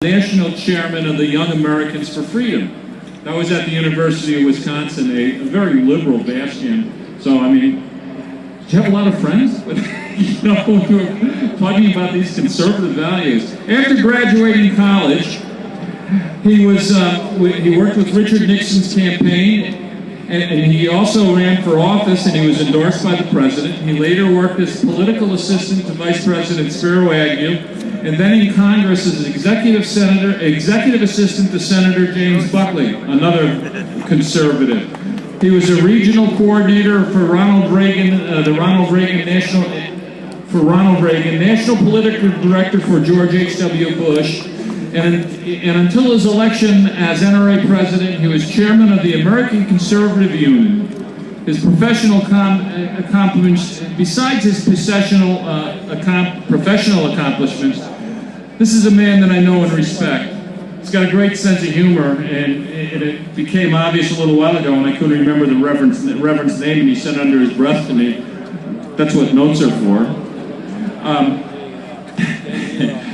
National Chairman of the Young Americans for Freedom. That was at the University of Wisconsin, a very liberal bastion. So, I mean, did you have a lot of friends? You know, we were talking about these conservative values. After graduating college, he worked with Richard Nixon's campaign, and he also ran for office, and he was endorsed by the president. He later worked as political assistant to Vice President Spiro Agnew, and then in Congress as executive assistant to Senator James Buckley, another conservative. He was a regional coordinator for Ronald Reagan, National Political Director for George H.W. Bush, and until his election as NRA president, he was chairman of the American Conservative Union. His professional accomplishments, besides his professional accomplishments, this is a man that I know and respect. He's got a great sense of humor, and it became obvious a little while ago when I couldn't remember the reverend's name, and he said under his breath to me, "That's what notes are for."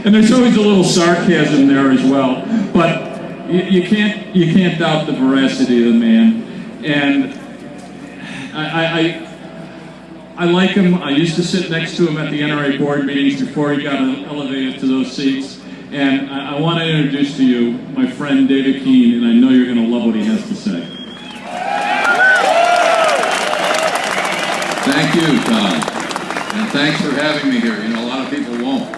And there's always a little sarcasm there as well, but you can't doubt the veracity of the man. And I like him. I used to sit next to him at the NRA board meetings before he got elevated to those seats. And I want to introduce to you my friend David Keene, and I know you're going to love what he has to say. Thank you, Tom. And thanks for having me here. You know, a lot of people won't.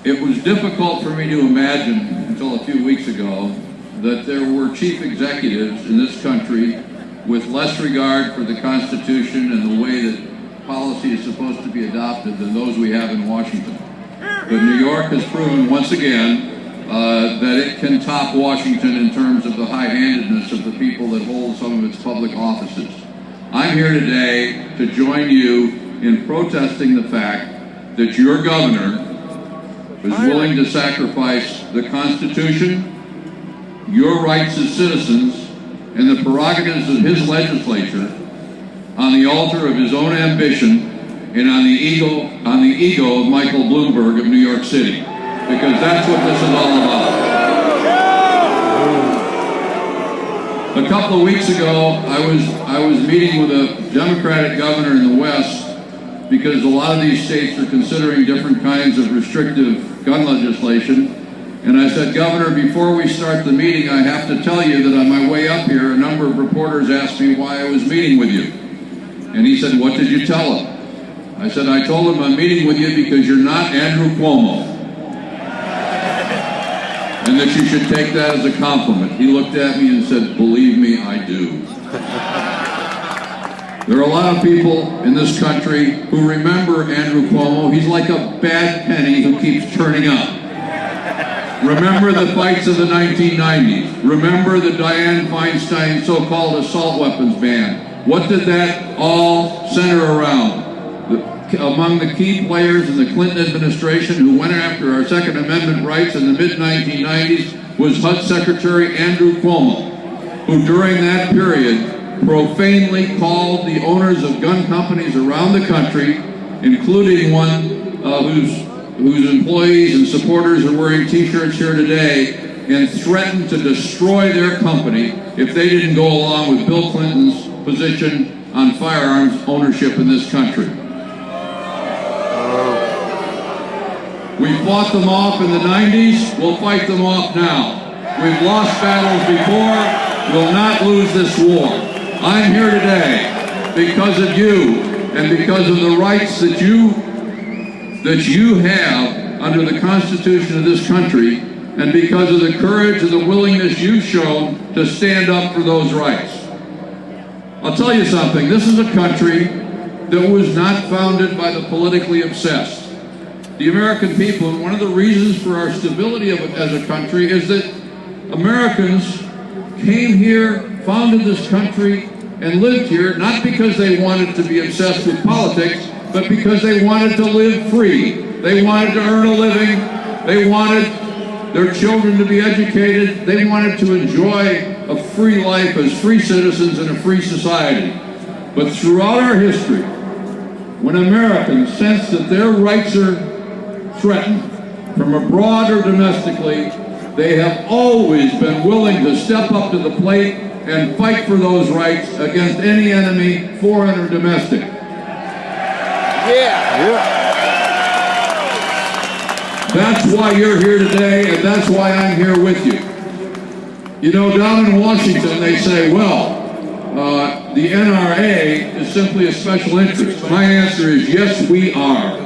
It was difficult for me to imagine until a few weeks ago that there were chief executives in this country with less regard for the Constitution and the way that policy is supposed to be adopted than those we have in Washington. But New York has proven once again that it can top Washington in terms of the high-handedness of the people that hold some of its public offices. I'm here today to join you in protesting the fact that your governor is willing to sacrifice the Constitution, your rights as citizens, and the prerogatives of his legislature on the altar of his own ambition and on the ego of Michael Bloomberg of New York City. Because that's what this is all about. A couple of weeks ago, I was meeting with a Democratic governor in the West because a lot of these states are considering different kinds of restrictive gun legislation. And I said, Governor, before we start the meeting, I have to tell you that on my way up here, a number of reporters asked me why I was meeting with you. And he said, what did you tell them? I said, I told them I'm meeting with you because you're not Andrew Cuomo. And that you should take that as a compliment. He looked at me and said, believe me, I do. There are a lot of people in this country who remember Andrew Cuomo. He's like a bad penny who keeps turning up. Remember the fights of the 1990s. Remember the Dianne Feinstein so-called assault weapons ban. What did that all center around? Among the key players in the Clinton administration who went after our Second Amendment rights in the mid-1990s was HUD Secretary Andrew Cuomo, who during that period profanely called the owners of gun companies around the country, including one whose employees and supporters are wearing t-shirts here today, and threatened to destroy their company if they didn't go along with Bill Clinton's position on firearms ownership in this country. We fought them off in the 90s, we'll fight them off now. We've lost battles before, we'll not lose this war. I'm here today because of you and because of the rights that you have under the Constitution of this country, and because of the courage and the willingness you've shown to stand up for those rights. I'll tell you something, this is a country that was not founded by the politically obsessed. The American people, and one of the reasons for our stability as a country is that Americans came here, founded this country, and lived here, not because they wanted to be obsessed with politics, but because they wanted to live free. They wanted to earn a living. They wanted their children to be educated. They wanted to enjoy a free life as free citizens in a free society. But throughout our history, when Americans sense that their rights are threatened, from abroad or domestically, they have always been willing to step up to the plate and fight for those rights against any enemy, foreign or domestic. That's why you're here today, and that's why I'm here with you. You know, down in Washington, they say, well, the NRA is simply a special interest. My answer is yes, we are.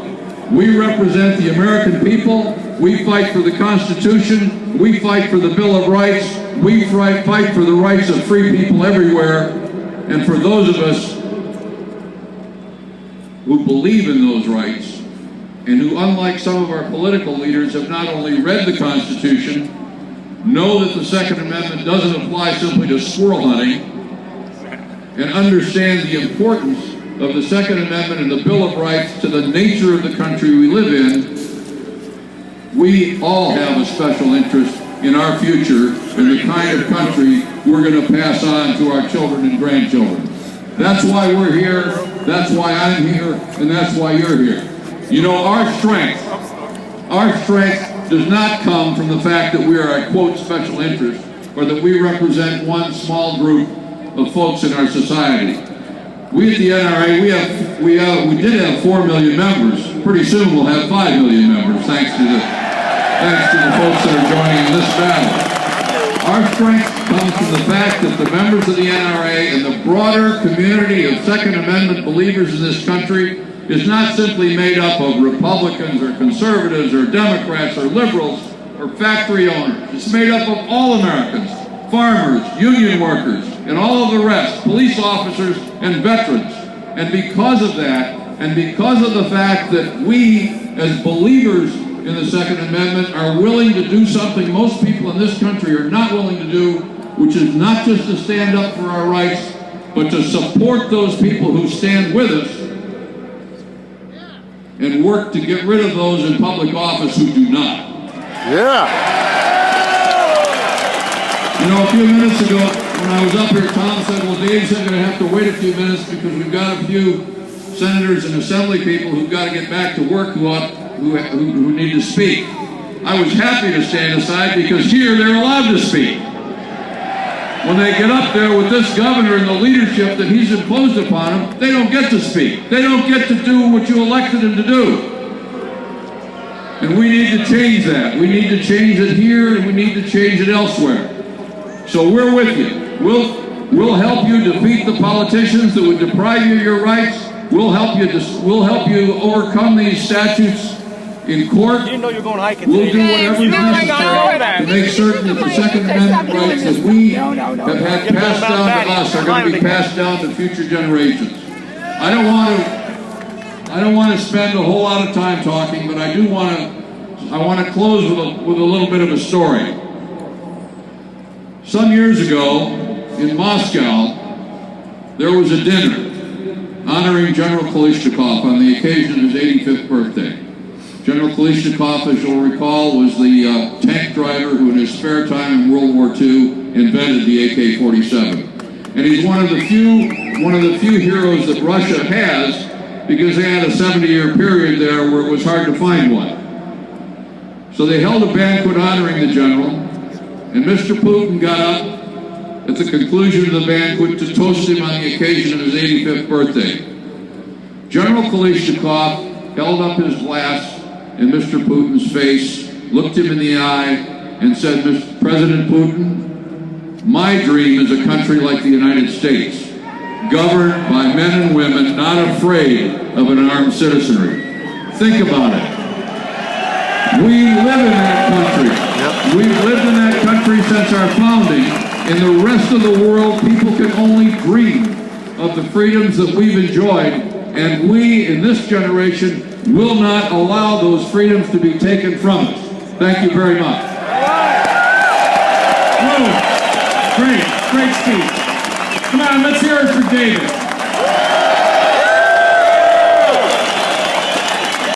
We represent the American people. We fight for the Constitution. We fight for the Bill of Rights. We fight for the rights of free people everywhere. And for those of us who believe in those rights, and who, unlike some of our political leaders, have not only read the Constitution, know that the Second Amendment doesn't apply simply to squirrel hunting, and understand the importance of the Second Amendment and the Bill of Rights to the nature of the country we live in, we all have a special interest in our future and the kind of country we're going to pass on to our children and grandchildren. That's why we're here, that's why I'm here, and that's why you're here. You know, our strength does not come from the fact that we are a, quote, special interest, or that we represent one small group of folks in our society. We at the NRA, we did have 4 million members. Pretty soon we'll have 5 million members, thanks to the folks that are joining in this battle. Our strength comes from the fact that the members of the NRA and the broader community of Second Amendment believers in this country is not simply made up of Republicans or conservatives or Democrats or liberals or factory owners. It's made up of all Americans, farmers, union workers, and all of the rest, police officers and veterans. And because of that, and because of the fact that we, as believers in the Second Amendment, are willing to do something most people in this country are not willing to do, which is not just to stand up for our rights, but to support those people who stand with us and work to get rid of those in public office who do not. You know, a few minutes ago, when I was up here, Tom said, well, Dave's going to have to wait a few minutes because we've got a few senators and assembly people who've got to get back to work who need to speak. I was happy to stand aside because here they're allowed to speak. When they get up there with this governor and the leadership that he's imposed upon them, they don't get to speak. They don't get to do what you elected them to do. And we need to change that. We need to change it here, and we need to change it elsewhere. So we're with you. We'll help you defeat the politicians that would deprive you of your rights. We'll help you overcome these statutes in court. You know you're going hiking. We'll do whatever is necessary to make certain that the Second Amendment rights that we have had passed down to us are going to be passed down to future generations. I don't want to spend a whole lot of time talking, but I want to close with a little bit of a story. Some years ago in Moscow, there was a dinner honoring General Kalishnikov on the occasion of his 85th birthday. General Kalishnikov, as you'll recall, was the tank driver who in his spare time in World War II invented the AK-47. And he's one of the few heroes that Russia has, because they had a 70-year period there where it was hard to find one. So they held a banquet honoring the general, and Mr. Putin got up at the conclusion of the banquet to toast him on the occasion of his 85th birthday. General Kalishnikov held up his glass in Mr. Putin's face, looked him in the eye, and said, Mr. President Putin, my dream is a country like the United States, governed by men and women not afraid of an armed citizenry. Think about it. We live in that country. We've lived in that country since our founding. In the rest of the world, people can only dream of the freedoms that we've enjoyed, and we, in this generation, will not allow those freedoms to be taken from us. Thank you very much. Great speech. Come on, let's hear it for David.